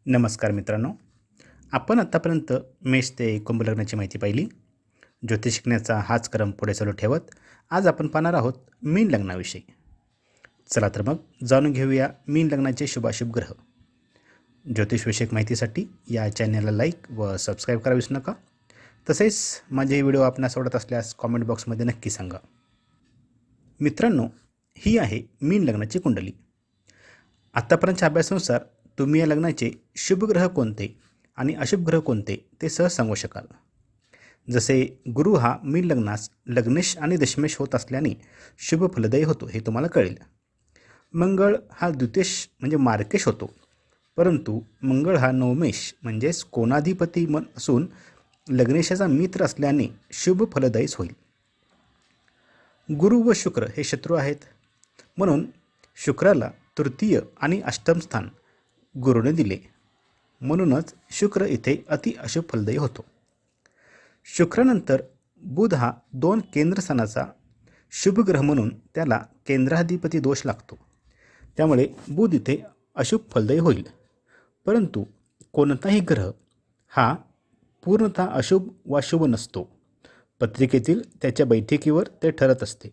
नमस्कार मित्रांनो, आपण आत्तापर्यंत मेष ते कुंभ लग्नाची माहिती पाहिली. ज्योतिष शिकण्याचा हाच क्रम पुढे चालू ठेवत आज आपण पाहणार आहोत मीन लग्नाविषयी. चला तर मग जाणून घेऊया मीन लग्नाचे शुभाशुभ ग्रह. ज्योतिषविषयक माहितीसाठी या चॅनलला लाईक व सबस्क्राईब करा विसरू नका. तसेच माझे व्हिडिओ आपणास आवडत असल्यास कॉमेंट बॉक्समध्ये नक्की सांगा. मित्रांनो, ही आहे मीन लग्नाची कुंडली. आत्तापर्यंतच्या अभ्यासानुसार तुम्ही या लग्नाचे शुभ ग्रह कोणते आणि अशुभ ग्रह कोणते ते सहज सांगू शकाल. जसे गुरु हा मीन लग्नास लग्नेश आणि दशमेश होत असल्याने शुभ फलदायी होतो हे तुम्हाला कळेल. मंगळ हा द्वितीयेश म्हणजे मार्केश होतो, परंतु मंगळ हा नवमेश म्हणजेच कोणाधिपती असून लग्नेशाचा मित्र असल्याने शुभ फलदायीच होईल. गुरु व शुक्र हे शत्रू आहेत, म्हणून शुक्राला तृतीय आणि अष्टम स्थान गुरुने दिले, म्हणूनच शुक्र इथे अति अशुभ फलदायी होतो. शुक्रानंतर बुध हा 2 केंद्रस्थानाचा शुभ ग्रह म्हणून त्याला केंद्राधिपती दोष लागतो, त्यामुळे बुध इथे अशुभ फलदायी होईल. परंतु कोणताही ग्रह हा पूर्णतः अशुभ वा शुभ नसतो, पत्रिकेतील त्याच्या बैठकीवर ते ठरत असते.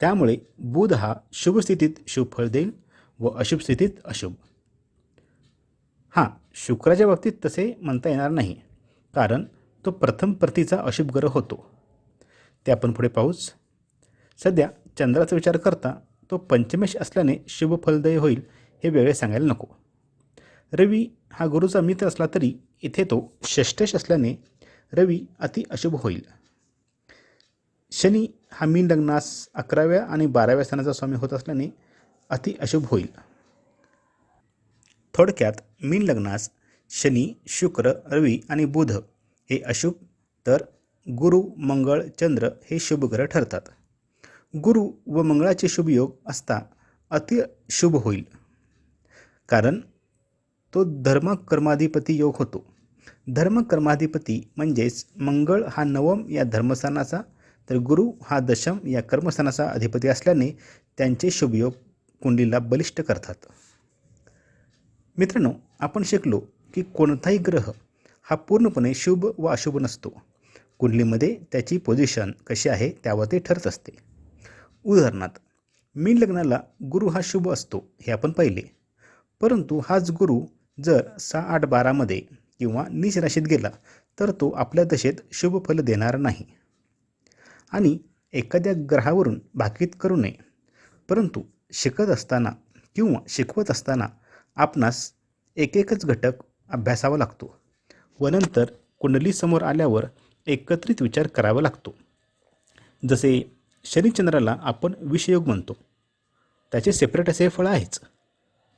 त्यामुळे बुध हा शुभ स्थितीत शुभ फळ देईल व अशुभ स्थितीत अशुभ. हां, शुक्राच्या बाबतीत तसे म्हणता येणार नाही, कारण तो प्रथम प्रतीचा अशुभ ग्रह होतो. ते आपण पुढे पाहूच. सध्या चंद्राचा विचार करता तो पंचमेश असल्याने शुभ फलदायी होईल हे वेगळे सांगायला नको. रवी हा गुरुचा मित्र असला तरी इथे तो षष्ठेश असल्याने रवी अति अशुभ होईल. शनी हा मीन लग्नास 11व्या आणि 12व्या स्थानाचा स्वामी होत असल्याने अति अशुभ होईल. थोडक्यात मीन लग्नास शनी, शुक्र, रवी आणि बुध हे अशुभ, तर गुरु, मंगळ, चंद्र हे शुभ ग्रह ठरतात. गुरु व मंगळाचे शुभ योग असता अति शुभ होईल, कारण तो धर्मकर्माधिपती योग होतो. धर्मकर्माधिपती म्हणजेच मंगळ हा 9म या धर्मस्थानाचा, तर गुरु हा 10म या कर्मस्थानाचा अधिपती असल्याने त्यांचे शुभयोग कुंडलीला बलिष्ठ करतात. मित्रांनो, आपण शिकलो की कोणताही ग्रह हा पूर्णपणे शुभ व अशुभ नसतो. कुंडलीमध्ये त्याची पोझिशन कशी आहे त्यावर ते ठरत असते. उदाहरणार्थ, मीन लग्नाला गुरु हा शुभ असतो हे आपण पाहिले, परंतु हाच गुरु जर 6, 8, 12मध्ये किंवा नीच राशीत गेला तर तो आपल्या दशेत शुभ फल देणार नाही. आणि एखाद्या ग्रहावरून भाकीत करू नये, परंतु शिकत असताना किंवा शिकवत असताना आपणास एकच घटक अभ्यासावा लागतो व नंतर कुंडली समोर आल्यावर एकत्रित विचार करावा लागतो. जसे शनिचंद्राला आपण विषयोग म्हणतो, त्याचे सेपरेट असे फळ आहेच,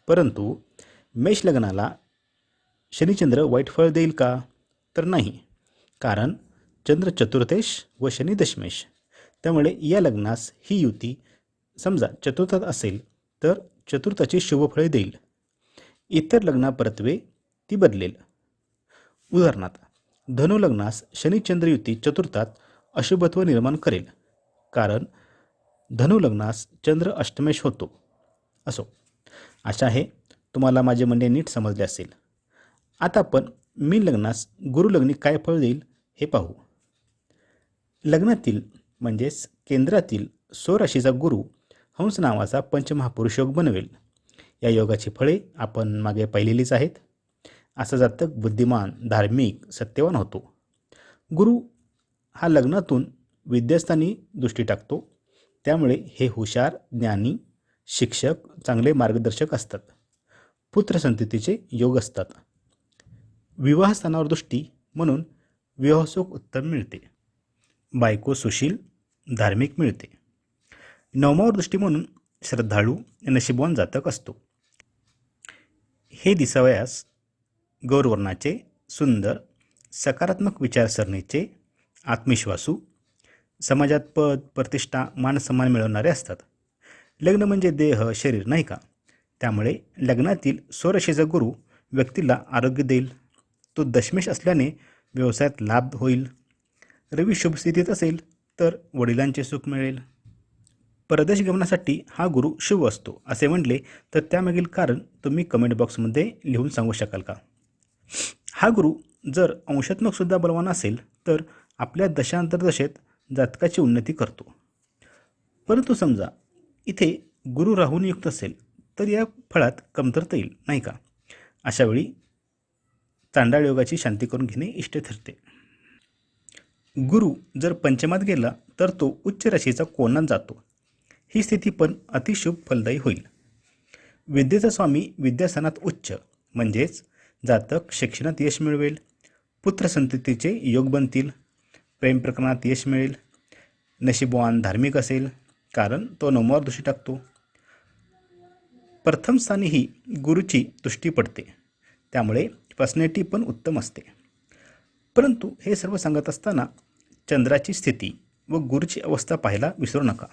परंतु मेष लग्नाला शनिचंद्र वाईट फळ देईल का? तर नाही, कारण चंद्र चतुर्थेश व शनी दशमेश, त्यामुळे या लग्नास ही युती समजा चतुर्थात असेल तर चतुर्थाची शुभफळे देईल. इतर लग्नापरत्वे ती बदलेल. उदाहरणार्थ, धनु लग्नास शनिचंद्र युती चतुर्थात अशुभत्व निर्माण करेल, कारण धनु लग्नास चंद्र अष्टमेश होतो. असो, आशा आहे तुम्हाला माझे म्हणणे नीट समजले असेल. आता आपण मीन लग्नास गुरु लग्नी काय फळ देईल हे पाहू. लग्नातील म्हणजेच केंद्रातील स्वराशीचा गुरु हंस नावाचा पंचमहापुरुष योग बनवेल. या योगाची फळे आपण मागे पाहिलेलीच आहेत. असा जातक बुद्धिमान, धार्मिक, सत्यवान होतो. गुरु हा लग्नातून विद्यास्थानी दृष्टी टाकतो, त्यामुळे हे हुशार, ज्ञानी, शिक्षक, चांगले मार्गदर्शक असतात. पुत्रसंततीचे योग असतात. विवाहस्थानावर दृष्टी म्हणून विवाहसुख उत्तम मिळते. बायको सुशील, धार्मिक मिळते. 9मावर दृष्टी म्हणून श्रद्धाळू, नशीबवान जातक असतो. हे दिसावयास गौरवर्णाचे, सुंदर, सकारात्मक विचारसरणीचे, आत्मविश्वासू, समाजात पद, प्रतिष्ठा, मानसन्मान मिळवणारे असतात. लग्न म्हणजे देह, शरीर नाही का? त्यामुळे लग्नातील स्वराशीचा गुरु व्यक्तीला आरोग्य देईल. तो दशमेश असल्याने व्यवसायात लाभ होईल. रवी शुभ स्थितीत असेल तर वडिलांचे सुख मिळेल. परदेश गमनासाठी हा गुरु शुभ असतो असे म्हटले तर त्यामागील कारण तुम्ही कमेंट बॉक्समध्ये लिहून सांगू शकाल का? हा गुरु जर अंशात्मकसुद्धा बलवान असेल तर आपल्या दशांतरदशेत जातकाची उन्नती करतो. परंतु समजा इथे गुरु राहून युक्त असेल तर या फळात कमतरता येईल, नाही का? अशावेळी चांडाळ योगाची शांती करून घेणे इष्ट ठरते. गुरु जर पंचमात गेला तर तो उच्च राशीचा कोणात जातो. ही स्थिती पण अतिशुभ फलदायी होईल. विद्येचा स्वामी विद्यास्थानात उच्च म्हणजेच जातक शिक्षणात यश मिळवेल, पुत्रसंततीचे योग बनतील, प्रेम प्रकरणात यश मिळेल, नशीबवान धार्मिक असेल कारण तो 9वर दृष्टी टाकतो. प्रथम स्थानीही गुरुची दृष्टी पडते, त्यामुळे पर्सनॅलिटी पण उत्तम असते. परंतु हे सर्व सांगत असताना चंद्राची स्थिती व गुरुची अवस्था पाहायला विसरू नका.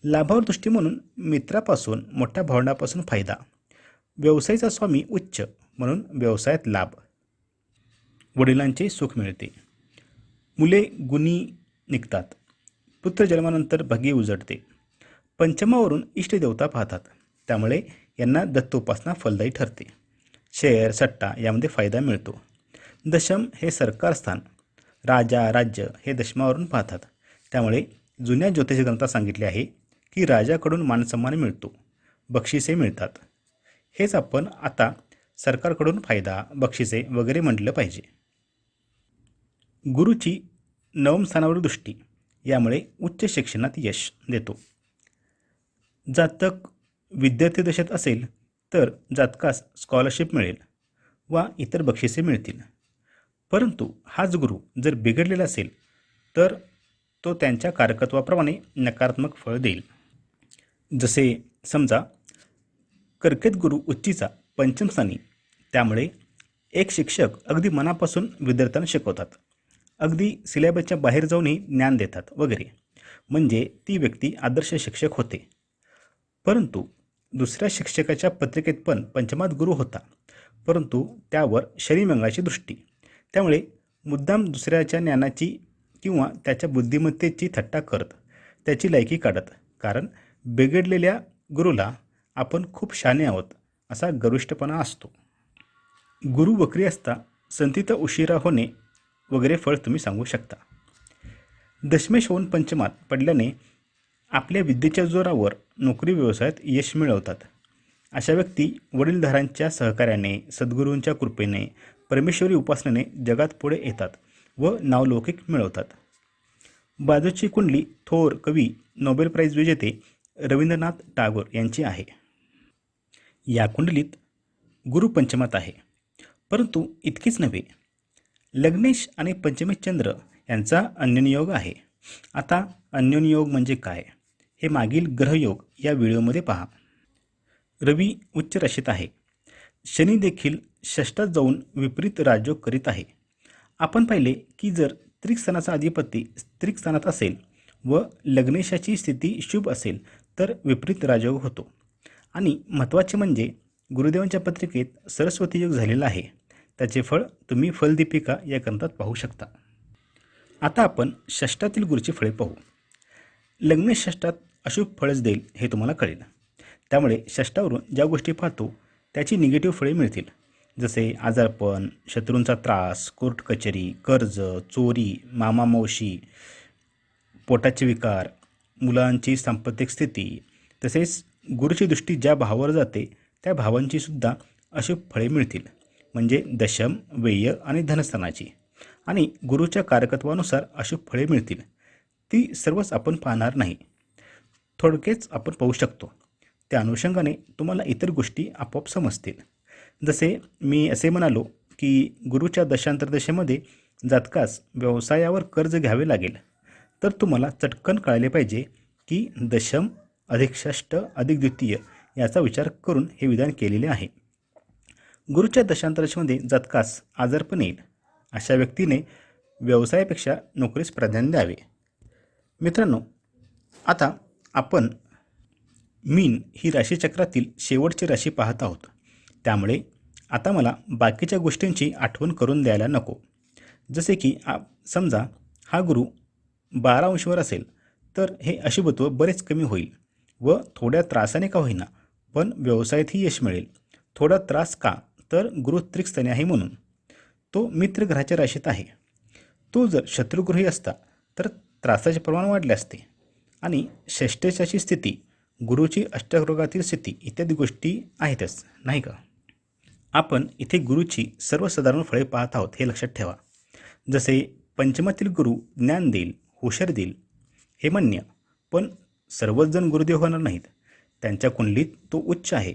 लाभावर दृष्टी म्हणून मित्रापासून मोठ्या भावंडापासून फायदा, व्यवसायाचा स्वामी उच्च म्हणून व्यवसायात लाभ, वडिलांचे सुख मिळते, मुले गुणी निघतात, पुत्र जन्मानंतर भाग्य उजडते. पंचमावरून इष्टदेवता पाहतात, त्यामुळे यांना दत्तोपासना फलदायी ठरते. शेअर सट्टा यामध्ये फायदा मिळतो. दशम हे सरकार स्थान, राजा राज्य हे दशमावरून पाहतात, त्यामुळे जुन्या ज्योतिष ग्रंथात सांगितले आहे की राजाकडून मानसन्मान मिळतो, बक्षिसे मिळतात. हेच आपण आता सरकारकडून फायदा, बक्षिसे वगैरे म्हटलं पाहिजे. गुरुची 9 स्थानावर दृष्टी, यामुळे उच्च शिक्षणात यश देतो. जातक विद्यार्थी दशेत असेल तर जातकास स्कॉलरशिप मिळेल वा इतर बक्षिसे मिळतील. परंतु हाच गुरु जर बिघडलेला असेल तर तो त्यांच्या कारकत्वाप्रमाणे नकारात्मक फळ देईल. जसे समजा कर्केत गुरु उच्चीचा पंचम स्थानी, त्यामुळे एक शिक्षक अगदी मनापासून विद्यार्थ्यांना शिकवतात, अगदी सिलेबसच्या बाहेर जाऊनही ज्ञान देतात वगैरे, म्हणजे ती व्यक्ती आदर्श शिक्षक होते. परंतु दुसऱ्या शिक्षकाच्या पत्रिकेत पण पंचमात गुरु होता, परंतु त्यावर शनी मंगळाची दृष्टी, त्यामुळे मुद्दाम दुसऱ्याच्या ज्ञानाची किंवा त्याच्या बुद्धिमत्तेची थट्टा करत त्याची लायकी काढत, कारण बिघडलेल्या गुरुला आपण खूप शहाणे आहोत असा गर्विष्ठपणा असतो. गुरु वक्री असता संतीत उशिरा होणे वगैरे फळ तुम्ही सांगू शकता. दशमेश होऊन पंचमात पडल्याने आपल्या विद्येच्या जोरावर नोकरी व्यवसायात यश मिळवतात. अशा व्यक्ती वडीलधाऱ्यांच्या सहकार्याने, सद्गुरूंच्या कृपेने, परमेश्वरी उपासनेने जगात पुढे येतात व नावलौकिक मिळवतात. बाजूची कुंडली थोर कवी, नोबेल प्राइज विजेते रवींद्रनाथ टागोर यांची आहे. या कुंडलीत गुरु पंचमात आहे. परंतु इतकेच नव्हे, लग्नेश आणि पंचमेश चंद्र यांचा अन्योन्ययोग आहे. आता अन्योन्ययोग म्हणजे काय हे मागील ग्रहयोग या व्हिडिओमध्ये पहा. रवी उच्च राशीत आहे. शनी देखील षष्ठात जाऊन विपरीत राजयोग करीत आहे. आपण पाहिले की जर त्रिकस्थानाचा अधिपती त्रिकस्थानात असेल व लग्नेशाची स्थिती शुभ असेल तर विपरीत राजयोग होतो. आणि महत्त्वाचे म्हणजे गुरुदेवांच्या पत्रिकेत सरस्वती योग झालेला आहे. त्याचे फळ तुम्ही फलदीपिका या ग्रंथात पाहू शकता. आता आपण षष्ठातील गुरुची फळे पाहू. लग्नेश षष्ठात अशुभ फळच देईल हे तुम्हाला कळेल. त्यामुळे षष्ठावरून ज्या गोष्टी पाहतो त्याची निगेटिव्ह फळे मिळतील, जसे आजारपण, शत्रूंचा त्रास, कोर्ट कचेरी, कर्ज, चोरी, मामा मावशी, पोटाचे विकार, मुलांची सांपत्तिक स्थिती. तसेच गुरुची दृष्टी ज्या भावावर जाते त्या भावांची सुद्धा अशुभ फळे मिळतील, म्हणजे दशम, व्यय आणि धनस्थानाची. आणि गुरुच्या कारकत्वानुसार अशुभ फळे मिळतील. ती सर्वच आपण पाहणार नाही, थोडकेच आपण पाहू शकतो. त्या अनुषंगाने तुम्हाला इतर गोष्टी आपोआप समजतील. जसे मी असे म्हणालो की गुरुच्या दशांतरदशेमध्ये जातकास व्यवसायावर कर्ज घ्यावे लागेल, तर तुम्हाला चटकन कळले पाहिजे की दशम अधिक षष्ठ अधिक द्वितीय याचा विचार करून हे विधान केलेले आहे. गुरुच्या दशांतरदशेमध्ये जातकास आजारपण येईल. अशा व्यक्तीने व्यवसायापेक्षा नोकरीस प्राधान्य द्यावे. मित्रांनो, आता आपण मीन ही राशीचक्रातील शेवटची राशी पाहत आहोत. त्यामुळे आता मला बाकीच्या गोष्टींची आठवण करून द्यायला नको. जसे की समजा हा गुरु 12 अंशावर असेल तर हे अशुभत्व बरेच कमी होईल व थोड्या त्रासाने का होईना पण व्यवसायातही यश मिळेल. थोडा त्रास का, तर गुरु त्रिकस्थानी आहे म्हणून. तो मित्रग्रहाच्या राशीत आहे. तो जर शत्रुगृही असता तर त्रासाचे प्रमाण वाढले असते. आणि षष्ठेशाची स्थिती, गुरुची अष्टग्रहातील स्थिती इत्यादी गोष्टी आहेतच, नाही का? आपण इथे गुरुची सर्वसाधारण फळे पाहत आहोत हे लक्षात ठेवा. जसे पंचमातील गुरु ज्ञान देईल, हुशार देईल हे मान्य, पण सर्वच जण गुरुदेव होणार नाहीत. त्यांच्या कुंडलीत तो उच्च आहे,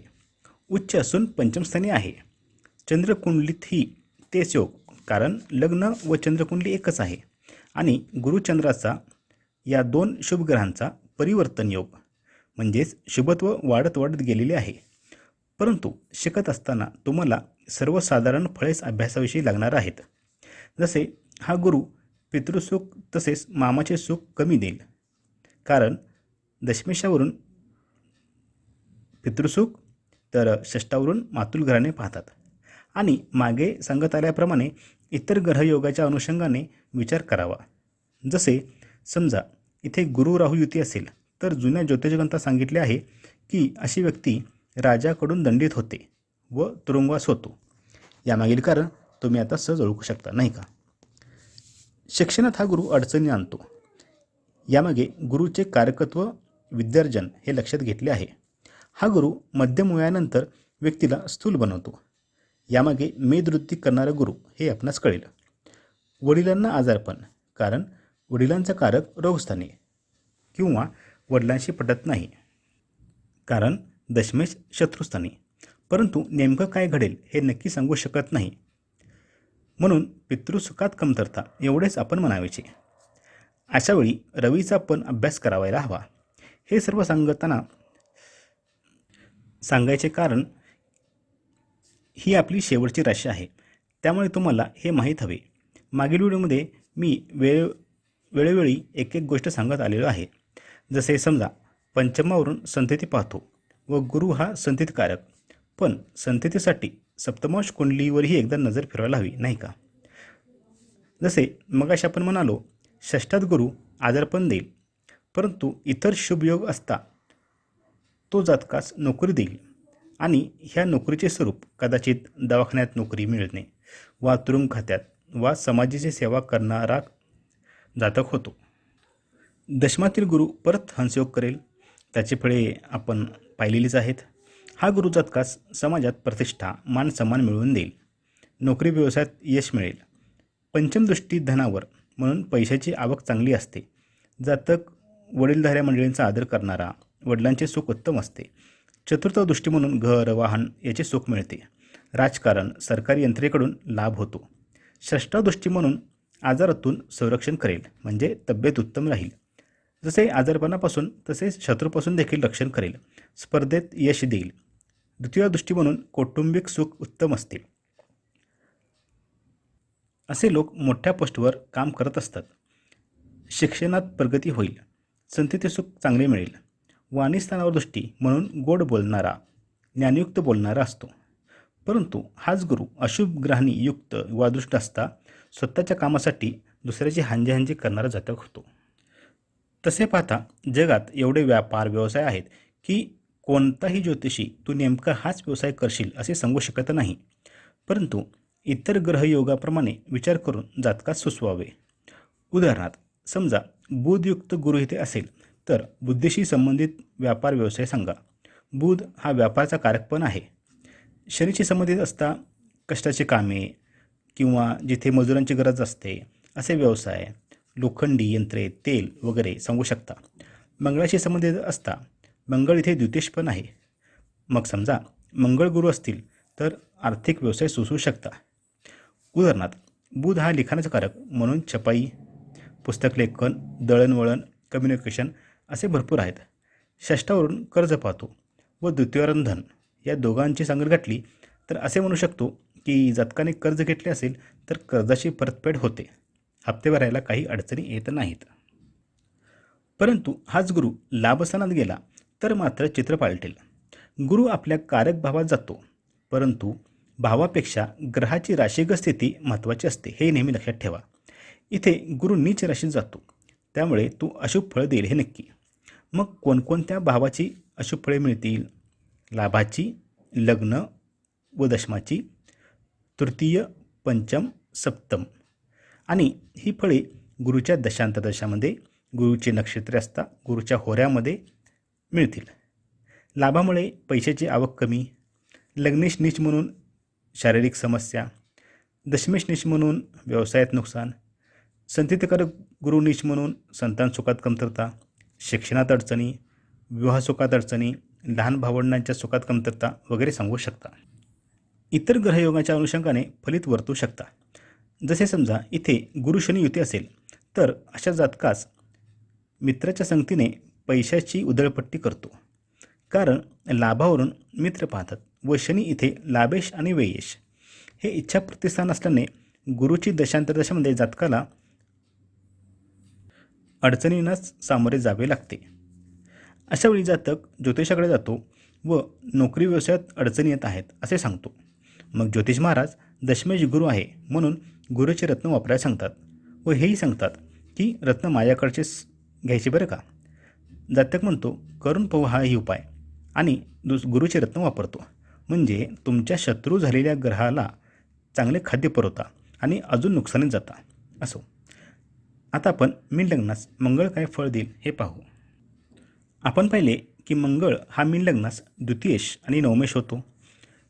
उच्च असून पंचमस्थानी आहे. चंद्रकुंडलीतही तेच योग, कारण लग्न व चंद्रकुंडली एकच आहे. आणि गुरुचंद्राचा या दोन शुभग्रहांचा परिवर्तन योग म्हणजेच शुभत्व वाढत वाढत गेलेले आहे. परंतु शिकत असताना तुम्हाला सर्वसाधारण फळेच अभ्यासाविषयी लागणार आहेत. जसे हा गुरु पितृसुख तसेच मामाचे सुख कमी देईल, कारण दशमेशावरून पितृसुख तर षष्ठावरून मातुल ग्रहाने पाहतात. आणि मागे सांगत आल्याप्रमाणे इतर ग्रहयोगाच्या अनुषंगाने विचार करावा. जसे समजा इथे गुरु राहू युती असेल तर जुन्या ज्योतिषग्रंथात सांगितले आहे की अशी व्यक्ती राजाकडून दंडित होते व तुरुंगवास होतो. यामागील कारण तुम्ही आता सहज ओळखू शकता, नाही का? शिक्षणात हा गुरु अडचणी आणतो. यामागे गुरुचे कारकत्व विद्यार्जन हे लक्षात घेतले आहे. हा गुरु मध्यम वयानंतर व्यक्तीला स्थूल बनवतो. यामागे मेदवृत्ती करणारा गुरु हे आपणास कळेल. वडिलांना आजारपण, कारण वडिलांचा कारक रोगस्थानी, किंवा वडिलांशी पटत नाही, कारण दशमेश शत्रुस्थानी. परंतु नेमकं काय घडेल हे नक्की सांगू शकत नाही, म्हणून पितृसुखात कमतरता एवढेच आपण म्हणावेचे. अशावेळी रवीचा पण अभ्यास करावायला हवा. हे सर्व सांगायचे कारण ही आपली शेवटची राशी आहे, त्यामुळे तुम्हाला हे माहीत हवे. मागील व्हिडिओमध्ये मी वेळोवेळी एक एक गोष्ट सांगत आलेलो आहे. जसे समजा पंचमावरून संतती पाहतो व गुरु हा संततिकारक, पण संततीसाठी सप्तमांश कुंडलीवरही एकदा नजर फिरवायला हवी, नाही का? जसे मगाशी आपण म्हणालो षष्ठात गुरु आजारपण देईल, परंतु इतर शुभयोग असता तो जातकास नोकरी देईल. आणि ह्या नोकरीचे स्वरूप कदाचित दवाखान्यात नोकरी मिळणे वा तुरुंग खात्यात वा समाजाची सेवा करणारा जातक होतो. दशमातील गुरु परत हंसयोग करेल, त्याची फळे आपण पाहिलेलीच आहेत. हा गुरु जातकास समाजात प्रतिष्ठा मान सन्मान मिळवून देईल, नोकरी व्यवसायात यश मिळेल. पंचम दृष्टी धनावर, म्हणून पैशाची आवक चांगली असते. जातक वडीलधाऱ्या मंडळींचा आदर करणारा, वडिलांचे सुख उत्तम असते. चतुर्थ दृष्टी म्हणून घर वाहन याचे सुख मिळते. राजकारण सरकारी यंत्रणेकडून लाभ होतो. षष्ठ दृष्टी म्हणून आजारातून संरक्षण करेल, म्हणजे तब्येत उत्तम राहील. जसे आजारपणापासून तसेच शत्रूपासून देखील रक्षण करेल. स्पर्धेत यश देईल. द्वितीय दृष्टी म्हणून कौटुंबिक सुख उत्तम असते. असे लोक मोठ्या पोस्टवर काम करत असतात. शिक्षणात प्रगती होईल. संतती सुख चांगले मिळेल. वाणीस्थानावर दृष्टी म्हणून गोड बोलणारा, ज्ञानयुक्त बोलणारा असतो. परंतु हाच गुरु अशुभ ग्रहांनी युक्त वा दृष्ट असता स्वतःच्या कामासाठी दुसऱ्याची हांजी करणारा जातक होतो. तसे पाहता जगात एवढे व्यापार व्यवसाय आहेत की कोणताही ज्योतिषी तू नेमका हाच व्यवसाय करशील असे सांगू शकत नाही. परंतु इतर ग्रहयोगाप्रमाणे विचार करून जातकास सुचवावे. उदाहरणार्थ समजा बुधयुक्त गुरु इथे असेल तर बुद्धीशी संबंधित व्यापार व्यवसाय सांगा. बुध हा व्यापाराचा कारक पण आहे. शनीशी संबंधित असता कष्टाची कामे किंवा जिथे मजुरांची गरज असते असे व्यवसाय, लोखंडी यंत्रे, तेल वगैरे सांगू शकता. मंगळाशी संबंधित असता मंगळ इथे द्वितीयश पण आहे. मग समजा मंगळ गुरु असतील तर आर्थिक व्यवसाय सुचवू शकता. उदाहरणार्थ बुध हा लिखाणाचा कारक, म्हणून छपाई, पुस्तकलेखन, दळणवळण, कम्युनिकेशन असे भरपूर आहेत. षष्ठावरून कर्ज पाहतो व द्वितीयवरून धन, या दोघांची सांगड घातली तर असे म्हणू शकतो की जातकाने कर्ज घेतले असेल तर कर्जाची परतफेड होते. हप्ते भरायला काही अडचणी येत नाहीत. परंतु हाच गुरु लाभस्थानात गेला तर मात्र चित्र पालटेल. गुरु आपल्या कारक भावात जातो, परंतु भावापेक्षा ग्रहाची राशीगत स्थिती महत्त्वाची असते, हे नेहमी लक्षात ठेवा. इथे गुरु नीच राशीत जातो, त्यामुळे तो अशुभ फळ देईल हे नक्की. मग कोणकोणत्या भावाची अशुभ फळे मिळतील? लाभाची, लग्न व दशमाची, तृतीय, पंचम सप्तम आणि ही फळे गुरुच्या दशांतरदशामध्ये गुरुचे नक्षत्रे असता गुरुच्या होऱ्यामध्ये मिळतील. लाभामुळे पैशाची आवक कमी, लग्नेश नीच म्हणून शारीरिक समस्या, दशमेश नीच म्हणून व्यवसायात नुकसान, संततिकारक गुरु नीच म्हणून संतान सुखात कमतरता, शिक्षणात अडचणी, विवाह सुखात अडचणी, लहान भावंडांच्या सुखात कमतरता वगैरे सांगू शकता. इतर ग्रहयोगाच्या अनुषंगाने फलित वर्तू शकता. जसे समजा इथे गुरु शनी युती असेल तर अशा जातकास मित्राच्या संगतीने पैशाची उधळपट्टी करतो, कारण लाभावरून मित्र पाहतात व शनी इथे लाभेश आणि व्ययेश हे इच्छा प्रतिस्थान असल्याने गुरुची दशांतरदशामध्ये जातकाला अडचणींनाच सामोरे जावे लागते. अशावेळी जातक ज्योतिषाकडे जातो व नोकरी व्यवसायात अडचणी येत आहेत असे सांगतो. मग ज्योतिष महाराज दशमेश गुरु आहे म्हणून गुरुचे रत्न वापरायला सांगतात व हेही सांगतात की रत्न माझ्याकडचेच घ्यायचे बरं का. जातक म्हणतो करून पाहू हाही उपाय आणि गुरुचे रत्न वापरतो, म्हणजे तुमच्या शत्रू झालेल्या ग्रहाला चांगले खाद्य पुरवता आणि अजून नुकसानीत जाता. असो, आता आपण मीन लग्नास मंगळ काय फळ देईल हे पाहू. आपण पाहिले की मंगळ हा मीन लग्नास द्वितीयेश आणि नवमेश होतो.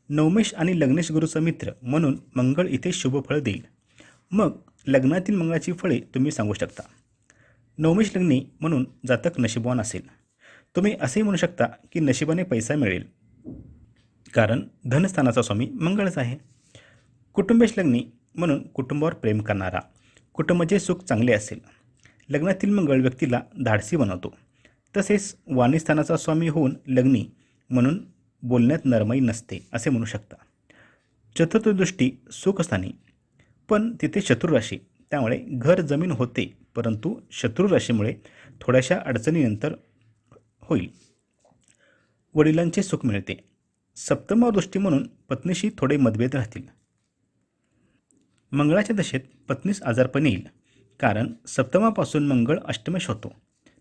नवमेश आणि लग्नेश गुरुचा मित्र म्हणून मंगळ इथे शुभ फळ देईल. मग लग्नातील मंगळाची फळे तुम्ही सांगू शकता. नवमेश लग्नी म्हणून जातक नशीबवान असेल. तुम्ही असेही म्हणू शकता की नशिबाने पैसा मिळेल, कारण धनस्थानाचा स्वामी मंगळच आहे. कुटुंबेश लग्नी म्हणून कुटुंबावर प्रेम करणारा, कुटुंबाचे सुख चांगले असेल. लग्नातील मंगळ व्यक्तीला धाडसी बनवतो. तसेच वाणीस्थानाचा स्वामी होऊन लग्नी म्हणून बोलण्यात नरमाई नसते असे म्हणू शकता. चतुर्थदृष्टी सुखस्थानी, पण तिथे शत्रुराशी, त्यामुळे घर जमीन होते, परंतु शत्रुराशीमुळे थोड्याशा अडचणीनंतर होईल. वडिलांचे सुख मिळते. सप्तमावर दृष्टी म्हणून पत्नीशी थोडे मतभेद राहतील. मंगळाच्या दशेत पत्नीस आजारपण येईल, कारण सप्तमापासून मंगळ अष्टमेश होतो,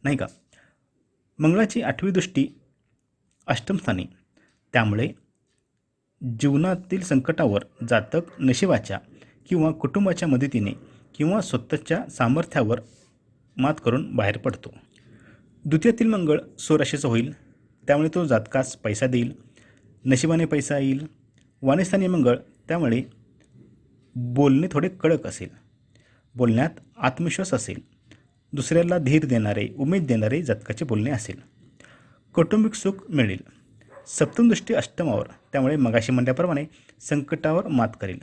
नाही का. मंगळाची 8वी दृष्टी अष्टमस्थानी, त्यामुळे जीवनातील संकटावर जातक नशिबाच्या किंवा कुटुंबाच्या मदतीने किंवा स्वतःच्या सामर्थ्यावर मात करून बाहेर पडतो. द्वितीयातील मंगळ स्वराशीचा होईल, त्यामुळे तो जातकास पैसा देईल, नशिबाने पैसा येईल. वाणीस्थानी मंगळ, त्यामुळे बोलणे थोडे कडक असेल, बोलण्यात आत्मविश्वास असेल, दुसऱ्याला धीर देणारे, उमेद देणारे जातकाचे बोलणे असेल. कौटुंबिक सुख मिळेल. सप्तमदृष्टी अष्टमावर, त्यामुळे मगाशी म्हणल्याप्रमाणे संकटावर मात करेल.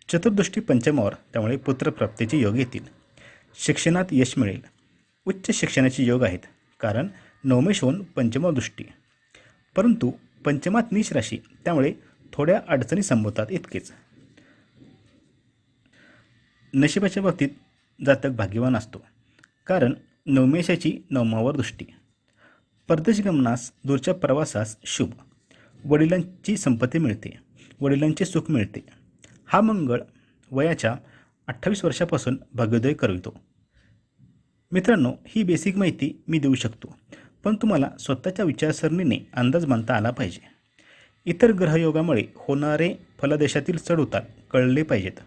चतुर्दृष्टी पंचमावर, त्यामुळे पुत्रप्राप्तीचे योग येतील. शिक्षणात यश मिळेल. उच्च शिक्षणाचे योग आहेत, कारण नवमेश होऊन पंचमावर दृष्टी, परंतु पंचमात नीच राशी, त्यामुळे थोड्या अडचणी संभवतात इतकेच. नशिबाच्या बाबतीत जातक भाग्यवान असतो, कारण नवमेशाची नवमावर दृष्टी. परदेश गमनास, दूरच्या प्रवासास शुभ. वडिलांची संपत्ती मिळते, वडिलांचे सुख मिळते. हा मंगळ वयाच्या 28 वर्षापासून भाग्योदय करवितो. मित्रांनो, ही बेसिक माहिती मी देऊ शकतो, पण तुम्हाला स्वतःच्या विचारसरणीने अंदाज बांधता आला पाहिजे. इतर ग्रहयोगामुळे होणारे फलादेशातील चढउतार कळले पाहिजेत.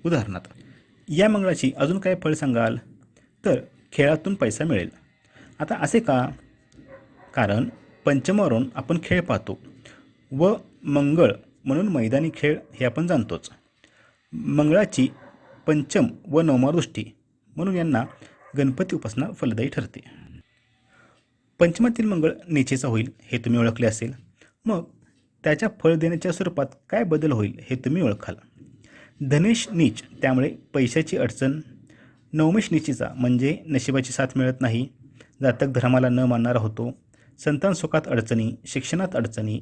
उदाहरणार्थ, या मंगळाची अजून काय फळ सांगाल तर खेळातून पैसा मिळेल. आता असे का? कारण पंचमावरून आपण खेळ पाहतो व मंगळ म्हणून मैदानी खेळ हे आपण जाणतोच. मंगळाची पंचम व नवमा दृष्टी म्हणून यांना गणपती उपासना फलदायी ठरते. पंचमातील मंगळ नीचेचा होईल हे तुम्ही ओळखले असेल. मग त्याच्या फळ देण्याच्या स्वरूपात काय बदल होईल हे तुम्ही ओळखाल. धनेश नीच, त्यामुळे पैशाची अडचण. नवमेश नीचीचा म्हणजे नशिबाची साथ मिळत नाही, जातक धर्माला न मानणारा होतो. संतान सुखात अडचणी, शिक्षणात अडचणी.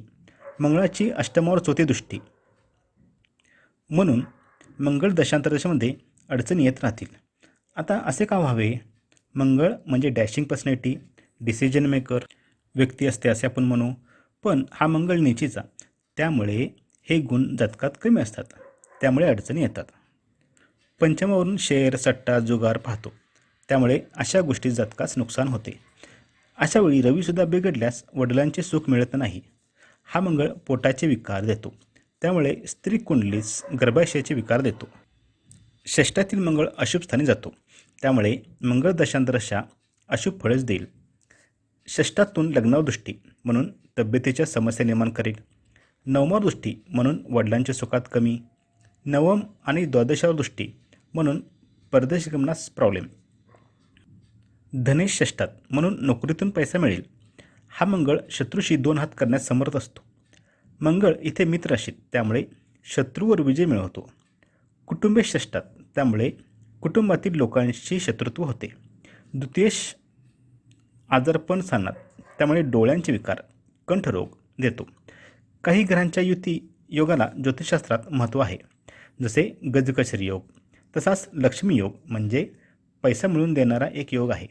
मंगळाची अष्टमावर चौथी दृष्टी म्हणून मंगळ दशांतरदशामध्ये अडचणी येत राहतील. आता असे का व्हावे? मंगळ म्हणजे डॅशिंग पर्सनॅलिटी, डिसिजन मेकर व्यक्ती असते असे आपण म्हणू, पण हा मंगळ नीचीचा, त्यामुळे हे गुण जातकात कमी असतात, त्यामुळे अडचणी येतात. पंचमावरून शेअर, सट्टा, जुगार पाहतो, त्यामुळे अशा गोष्टी जातकास नुकसान होते. अशावेळी रवीसुद्धा बिघडल्यास वडिलांचे सुख मिळत नाही. हा मंगळ पोटाचे विकार देतो, त्यामुळे स्त्री कुंडलीस गर्भाशयाचे विकार देतो. षष्ठातील मंगळ अशुभ स्थानी जातो, त्यामुळे मंगळ दशांतरदशा अशुभ फळच देईल. षष्ठातून लग्नावर दृष्टी म्हणून तब्येतीच्या समस्या निर्माण करेल. नवमावर दृष्टी म्हणून वडिलांच्या सुखात कमी. नवम आणि द्वादशावर दृष्टी म्हणून परदेश गमनास प्रॉब्लेम. धनेश षष्ठात म्हणून नोकरीतून पैसा मिळेल. हा मंगळ शत्रूशी 2 हात करण्यास समर्थ असतो. मंगळ इथे मित्र राशीत, त्यामुळे शत्रूवर विजय मिळवतो. कुटुंबे षष्ठात, त्यामुळे कुटुंबातील लोकांशी शत्रुत्व होते. द्वितीयेश आजारपण स्थानात, त्यामुळे डोळ्यांचे विकार, कंठरोग देतो. काही ग्रहांच्या युती योगाला ज्योतिषशास्त्रात महत्त्व आहे, जसे गजकशरी योग. तसाच लक्ष्मी योग म्हणजे पैसा मिळवून देणारा एक योग आहे,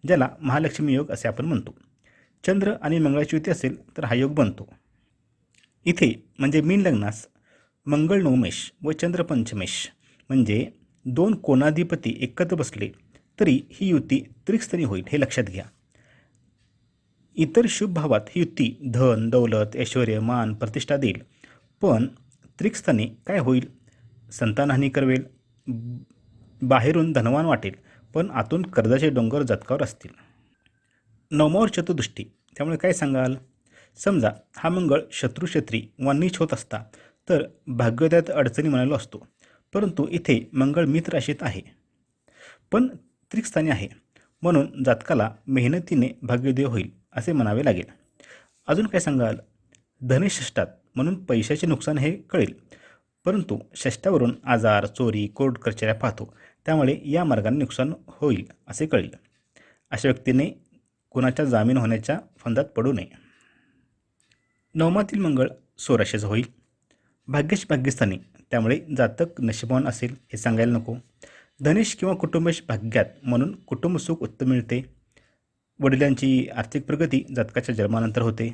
ज्याला महालक्ष्मी योग असे आपण म्हणतो. चंद्र आणि मंगळाची युती असेल तर हा योग बनतो. इथे म्हणजे मीन लग्नास मंगळ नवमेश व चंद्र पंचमेश म्हणजे 2 कोणाधिपती एकत्र बसले तरी ही युती त्रिकस्थनी होईल, हे लक्षात घ्या. इतर शुभ भावात ही युती धन, दौलत, ऐश्वर्य, मान, प्रतिष्ठा देईल, पण त्रिकस्थानी काय होईल? संतानहानी करवेल. बाहेरून धनवान वाटेल, पण आतून कर्जाचे डोंगर जातकावर असतील. नवमावर चतुर्दृष्टी, त्यामुळे काय सांगाल? समजा हा मंगळ शत्रुक्षेत्री वा नीच होत असता तर भाग्योदयात अडचणी म्हणालो असतो, परंतु इथे मंगळ मित्र राशीत आहे, पण त्रिकस्थानी आहे, म्हणून जातकाला मेहनतीने भाग्योदय होईल असे म्हणावे लागेल. अजून काय सांगाल? धनेश षष्ठात म्हणून पैशाचे नुकसान हे कळेल, परंतु षष्ठावरून आजार, चोरी, कोर्ट कचऱ्या पाहतो, त्यामुळे या मार्गाने नुकसान होईल असे कळेल. अशा व्यक्तीने कुणाच्या जामीन होण्याच्या फंदात पडू नये. नवमातील मंगळ स्वराशीचा होईल. भाग्येश भाग्यस्थानी, त्यामुळे जातक नशिबवान असेल हे सांगायला नको. धनेश किंवा कुटुंबेश भाग्यात म्हणून कुटुंब सुख उत्तम मिळते. वडिलांची आर्थिक प्रगती जातकाच्या जन्मानंतर होते.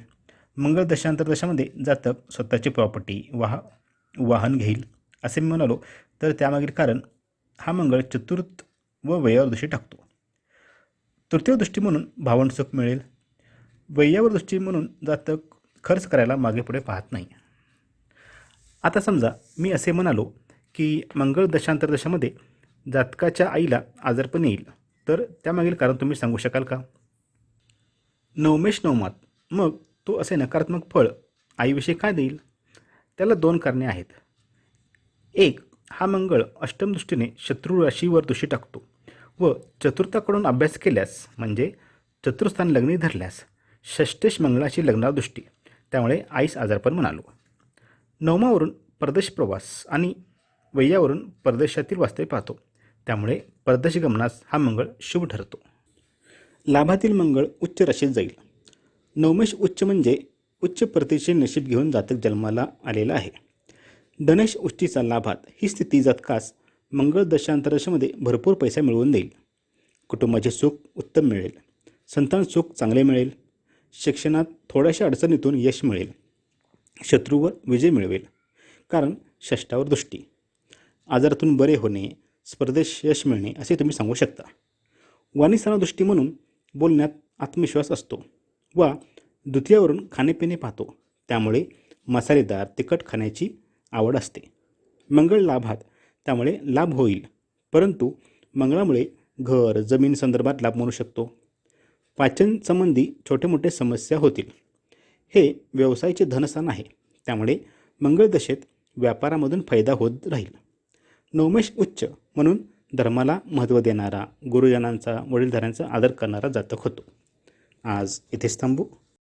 मंगळ दशांतरदशामध्ये जातक स्वतःची प्रॉपर्टी वाहन घेईल असे मी म्हणालो तर त्यामागील कारण हा मंगळ चतुर्थ व व्ययावर दृष्टी टाकतो. तृतीय दृष्टी म्हणून भावंड सुख मिळेल. व्ययावर दृष्टी म्हणून जातक खर्च करायला मागे पुढे पाहत नाही. आता समजा मी असे म्हणालो की मंगळ दशांतरदशामध्ये जातकाच्या आईला आजारपण येईल, तर त्यामागील कारण तुम्ही सांगू शकाल का? नवमेश नवमात, मग तो असे नकारात्मक फळ आईविषयी काय देईल? त्याला 2 कारणे आहेत. एक, हा मंगळ अष्टम दृष्टीने शत्रू राशीवर दृष्टी टाकतो व चतुर्थाकडून अभ्यास केल्यास म्हणजे चतुर्थान लग्नी धरल्यास षष्ठेश मंगळाची लग्नावर दृष्टी, त्यामुळे आईस आजारपण म्हणालो. नवमावरून परदेश प्रवास आणि व्ययावरून परदेशातील वास्तव्य पाहतो, त्यामुळे परदेश गमनास हा मंगळ शुभ ठरतो. लाभातील मंगळ उच्च राशीत जाईल. नवमेश उच्च म्हणजे उच्च प्रतीचे नशीब घेऊन जातक जन्माला आलेला आहे. धनेश उच्चीचा लाभात ही स्थिती जातकास मंगळ दशांतरदशामध्ये भरपूर पैसा मिळवून देईल. कुटुंबाचे सुख उत्तम मिळेल. संतान सुख चांगले मिळेल. शिक्षणात थोड्याशा अडचणीतून यश मिळेल. शत्रूवर विजय मिळवेल, कारण षष्ठावर दृष्टी. आजारातून बरे होणे, स्पर्धेत यश मिळणे असे तुम्ही सांगू शकता. वाणीस्थाना दृष्टी म्हणून बोलण्यात आत्मविश्वास असतो वा द्वितीयावरून खाणेपिणे पाहतो, त्यामुळे मसालेदार तिखट खाण्याची आवड असते. मंगळ लाभात, त्यामुळे लाभ होईल, परंतु मंगळामुळे घर जमीन संदर्भात लाभ मिळू शकतो. पाचन संबंधी छोटे मोठे समस्या होतील. हे व्यवसायाचे धनस्थान आहे, त्यामुळे मंगळ दशेत व्यापारामधून फायदा होत राहील. नवमेश उच्च म्हणून धर्माला महत्त्व देणारा, गुरुजनांचा वडीलधाऱ्यांचा आदर करणारा जातक होतो. आज इथेच थांबू.